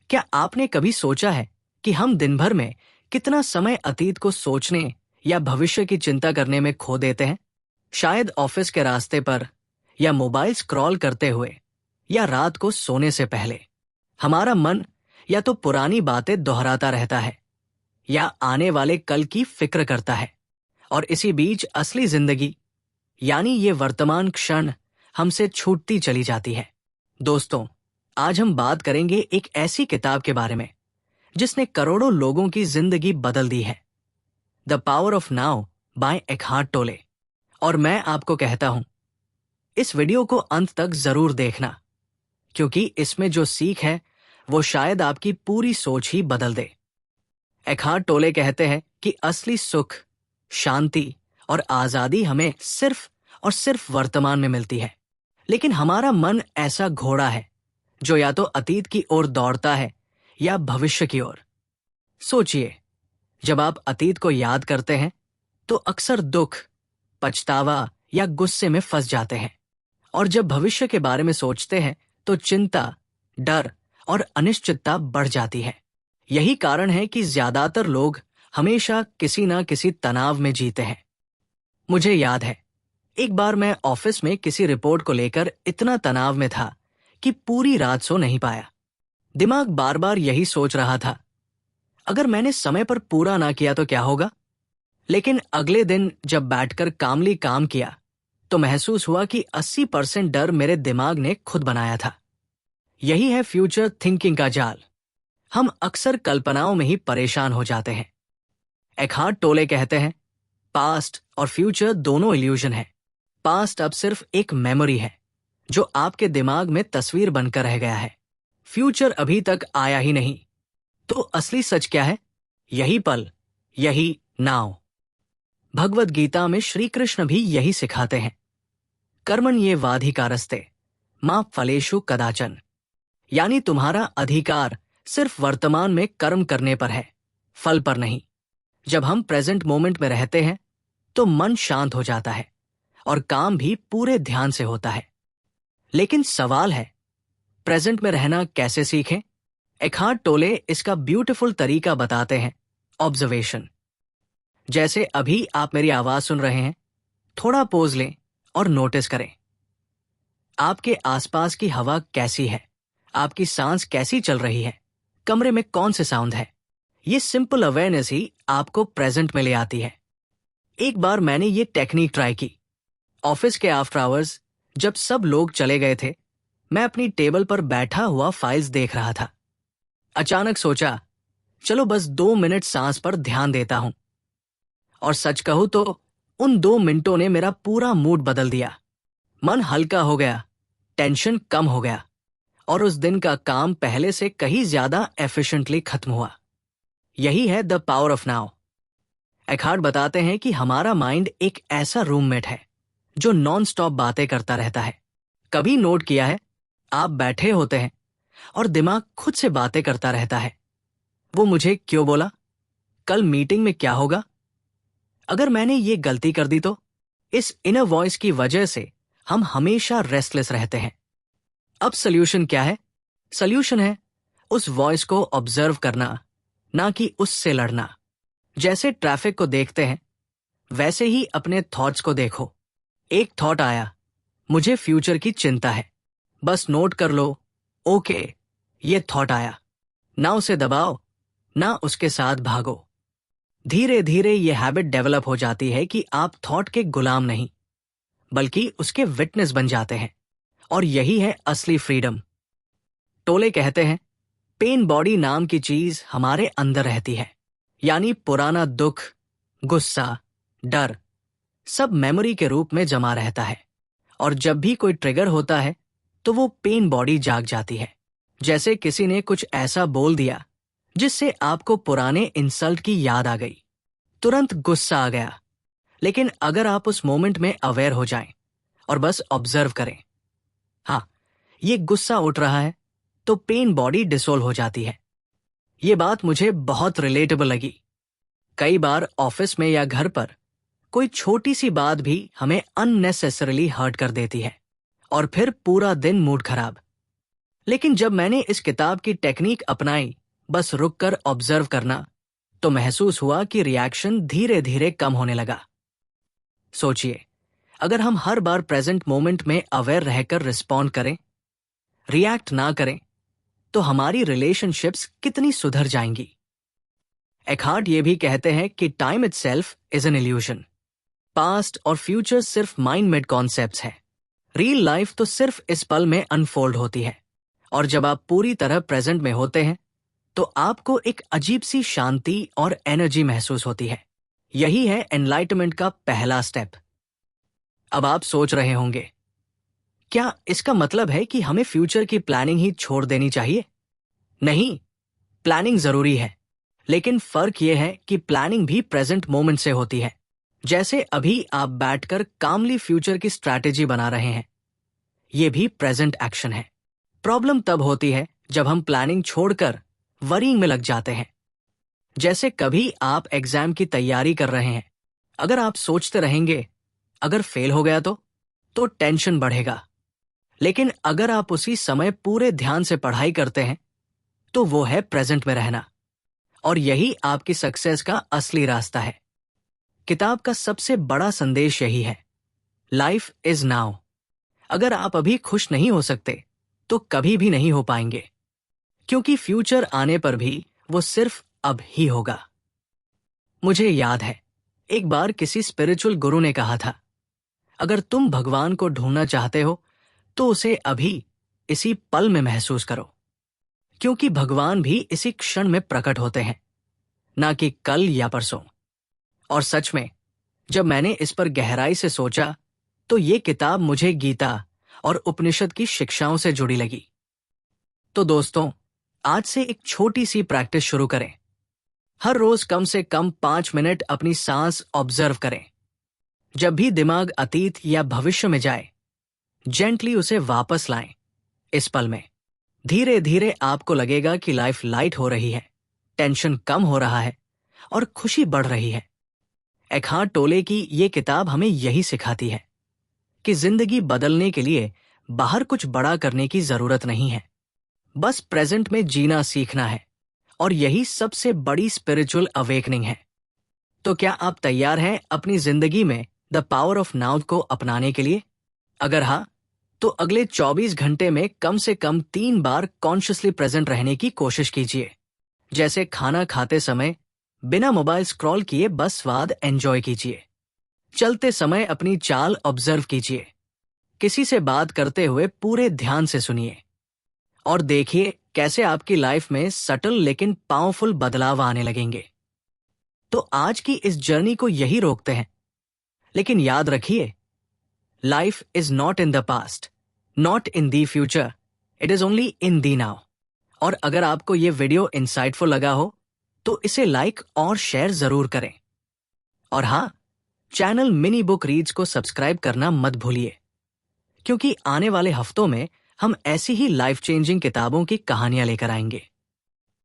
क्या आपने कभी सोचा है कि हम दिन भर में कितना समय अतीत को सोचने या भविष्य की चिंता करने में खो देते हैं? शायद ऑफिस के रास्ते पर, या मोबाइल स्क्रॉल करते हुए, या रात को सोने से पहले। हमारा मन या तो पुरानी बातें दोहराता रहता है या आने वाले कल की फिक्र करता है। और इसी बीच असली जिंदगी, यानी ये वर्तमान क्षण, हमसे छूटती चली जाती है। दोस्तों, आज हम बात करेंगे एक ऐसी किताब के बारे में जिसने करोड़ों लोगों की जिंदगी बदल दी है, the power of now by Eckhart Tolle. और मैं आपको कहता हूं, इस वीडियो को अंत तक जरूर देखना, क्योंकि इसमें जो सीख है वो शायद आपकी पूरी सोच ही बदल दे। एकहार्ट टोले कहते हैं कि असली सुख, शांति और आजादी हमें सिर्फ और सिर्फ वर्तमान में मिलती है। लेकिन हमारा मन ऐसा घोड़ा है जो या तो अतीत की ओर दौड़ता है या भविष्य की ओर। सोचिए, जब आप अतीत को याद करते हैं तो अक्सर दुख, पछतावा या गुस्से में फंस जाते हैं, और जब भविष्य के बारे में सोचते हैं तो चिंता, डर और अनिश्चितता बढ़ जाती है। यही कारण है कि ज्यादातर लोग हमेशा किसी ना किसी तनाव में जीते हैं। मुझे याद है, एक बार मैं ऑफिस में किसी रिपोर्ट को लेकर इतना तनाव में था कि पूरी रात सो नहीं पाया। दिमाग बार बार यही सोच रहा था, अगर मैंने समय पर पूरा ना किया तो क्या होगा। लेकिन अगले दिन जब बैठकर कामली काम किया तो महसूस हुआ कि 80% डर मेरे दिमाग ने खुद बनाया था। यही है फ्यूचर थिंकिंग का जाल। हम अक्सर कल्पनाओं में ही परेशान हो जाते हैं। एकहार्ट टोले कहते हैं, पास्ट और फ्यूचर दोनों इल्यूजन है। पास्ट अब सिर्फ एक मेमोरी है जो आपके दिमाग में तस्वीर बनकर रह गया है। फ्यूचर अभी तक आया ही नहीं। तो असली सच क्या है? यही पल, यही नाउ। भगवद गीता में श्री कृष्ण भी यही सिखाते हैं, कर्मण्येवाधिकारस्ते मा फलेषु कदाचन। यानी तुम्हारा अधिकार सिर्फ वर्तमान में कर्म करने पर है, फल पर नहीं। जब हम प्रेजेंट मोमेंट में रहते हैं तो मन शांत हो जाता है और काम भी पूरे ध्यान से होता है। लेकिन सवाल है, प्रेजेंट में रहना कैसे सीखें? एकहार्ट टोले इसका ब्यूटीफुल तरीका बताते हैं, ऑब्जर्वेशन। जैसे अभी आप मेरी आवाज सुन रहे हैं, थोड़ा पोज लें और नोटिस करें। आपके आसपास की हवा कैसी है? आपकी सांस कैसी चल रही है? कमरे में कौन से साउंड है? ये सिंपल अवेयरनेस ही आपको प्रेजेंट में ले आती है। एक बार मैंने ये टेक्निक ट्राई की। ऑफिस के आफ्टर आवर्स जब सब लोग चले गए थे, मैं अपनी टेबल पर बैठा हुआ फाइल्स देख रहा था। अचानक सोचा, चलो बस 2 मिनट सांस पर ध्यान देता हूं। और सच कहूं तो उन 2 मिनटों ने मेरा पूरा मूड बदल दिया। मन हल्का हो गया, टेंशन कम हो गया, और उस दिन का काम पहले से कहीं ज्यादा एफिशिएंटली खत्म हुआ। यही है द पावर ऑफ नाउ। एकहार्ट बताते हैं कि हमारा माइंड एक ऐसा रूममेट है जो नॉन स्टॉप बातें करता रहता है। कभी नोट किया है, आप बैठे होते हैं और दिमाग खुद से बातें करता रहता है। वो मुझे क्यों बोला? कल मीटिंग में क्या होगा? अगर मैंने ये गलती कर दी तो? इस इनर वॉइस की वजह से हम हमेशा रेस्टलेस रहते हैं। अब सॉल्यूशन क्या है? सॉल्यूशन है उस वॉइस को ऑब्जर्व करना, ना कि उससे लड़ना। जैसे ट्रैफिक को देखते हैं, वैसे ही अपने थॉट्स को देखो। एक थॉट आया, मुझे फ्यूचर की चिंता है, बस नोट कर लो, ओके, ये थॉट आया। ना उसे दबाओ, ना उसके साथ भागो। धीरे धीरे ये हैबिट डेवलप हो जाती है कि आप थॉट के गुलाम नहीं, बल्कि उसके विटनेस बन जाते हैं। और यही है असली फ्रीडम। टोले कहते हैं, पेन बॉडी नाम की चीज हमारे अंदर रहती है। यानी पुराना दुख, गुस्सा, डर सब मेमोरी के रूप में जमा रहता है, और जब भी कोई ट्रिगर होता है तो वो पेन बॉडी जाग जाती है। जैसे किसी ने कुछ ऐसा बोल दिया जिससे आपको पुराने इंसल्ट की याद आ गई, तुरंत गुस्सा आ गया। लेकिन अगर आप उस मोमेंट में अवेयर हो जाएं और बस ऑब्जर्व करें, हाँ, ये गुस्सा उठ रहा है, तो पेन बॉडी डिसोल्व हो जाती है। ये बात मुझे बहुत रिलेटेबल लगी। कई बार ऑफिस में या घर पर कोई छोटी सी बात भी हमें अननेसेसरीली हर्ट कर देती है, और फिर पूरा दिन मूड खराब। लेकिन जब मैंने इस किताब की टेक्निक अपनाई, बस रुककर ऑब्जर्व करना, तो महसूस हुआ कि रिएक्शन धीरे धीरे कम होने लगा। सोचिए, अगर हम हर बार प्रेजेंट मोमेंट में अवेयर रहकर रिस्पॉन्ड करें, रिएक्ट ना करें, तो हमारी रिलेशनशिप्स कितनी सुधर जाएंगी। एखार्ट ये भी कहते हैं कि time itself is an illusion. Past और फ्यूचर सिर्फ माइंड मेड कॉन्सेप्ट्स हैं। रियल लाइफ तो सिर्फ इस पल में अनफोल्ड होती है, और जब आप पूरी तरह प्रेजेंट में होते हैं तो आपको एक अजीब सी शांति और एनर्जी महसूस होती है। यही है एनलाइटमेंट का पहला स्टेप। अब आप सोच रहे होंगे, क्या इसका मतलब है कि हमें फ्यूचर की प्लानिंग ही छोड़ देनी चाहिए? नहीं, प्लानिंग जरूरी है, लेकिन फर्क यह है कि प्लानिंग भी प्रेजेंट मोमेंट से होती है। जैसे अभी आप बैठकर कामली फ्यूचर की स्ट्रैटेजी बना रहे हैं, यह भी प्रेजेंट एक्शन है। प्रॉब्लम तब होती है जब हम प्लानिंग छोड़कर वरीइंग में लग जाते हैं। जैसे कभी आप एग्जाम की तैयारी कर रहे हैं, अगर आप सोचते रहेंगे अगर फेल हो गया तो टेंशन बढ़ेगा। लेकिन अगर आप उसी समय पूरे ध्यान से पढ़ाई करते हैं तो वो है प्रेजेंट में रहना, और यही आपकी सक्सेस का असली रास्ता है। किताब का सबसे बड़ा संदेश यही है, लाइफ इज नाउ। अगर आप अभी खुश नहीं हो सकते तो कभी भी नहीं हो पाएंगे, क्योंकि फ्यूचर आने पर भी वो सिर्फ अब ही होगा। मुझे याद है, एक बार किसी स्पिरिचुअल गुरु ने कहा था, अगर तुम भगवान को ढूंढना चाहते हो तो उसे अभी इसी पल में महसूस करो, क्योंकि भगवान भी इसी क्षण में प्रकट होते हैं, ना कि कल या परसों। और सच में, जब मैंने इस पर गहराई से सोचा तो ये किताब मुझे गीता और उपनिषद की शिक्षाओं से जुड़ी लगी। तो दोस्तों, आज से एक छोटी सी प्रैक्टिस शुरू करें। हर रोज कम से कम 5 मिनट अपनी सांस ऑब्जर्व करें। जब भी दिमाग अतीत या भविष्य में जाए, जेंटली उसे वापस लाएं इस पल में। धीरे धीरे आपको लगेगा कि लाइफ लाइट हो रही है, टेंशन कम हो रहा है और खुशी बढ़ रही है। एखार्ट टोले की ये किताब हमें यही सिखाती है कि जिंदगी बदलने के लिए बाहर कुछ बड़ा करने की जरूरत नहीं है, बस प्रेजेंट में जीना सीखना है, और यही सबसे बड़ी स्पिरिचुअल अवेकनिंग है। तो क्या आप तैयार हैं अपनी जिंदगी में द पावर ऑफ नाउ को अपनाने के लिए? अगर हाँ, तो अगले 24 घंटे में कम से कम 3 बार कॉन्शियसली प्रेजेंट रहने की कोशिश कीजिए। जैसे खाना खाते समय बिना मोबाइल स्क्रॉल किए बस स्वाद एंजॉय कीजिए। चलते समय अपनी चाल ऑब्जर्व कीजिए। किसी से बात करते हुए पूरे ध्यान से सुनिए, और देखिए कैसे आपकी लाइफ में सटल लेकिन पावरफुल बदलाव आने लगेंगे। तो आज की इस जर्नी को यही रोकते हैं, लेकिन याद रखिए, life is not in the past, not in the future, it is only in the now. और अगर आपको ये वीडियो इंसाइटफुल लगा हो तो इसे लाइक और शेयर जरूर करें। और हाँ, चैनल मिनी बुक रीड्स को सब्सक्राइब करना मत भूलिए, क्योंकि आने वाले हफ्तों में हम ऐसी ही लाइफ चेंजिंग किताबों की कहानियां लेकर आएंगे।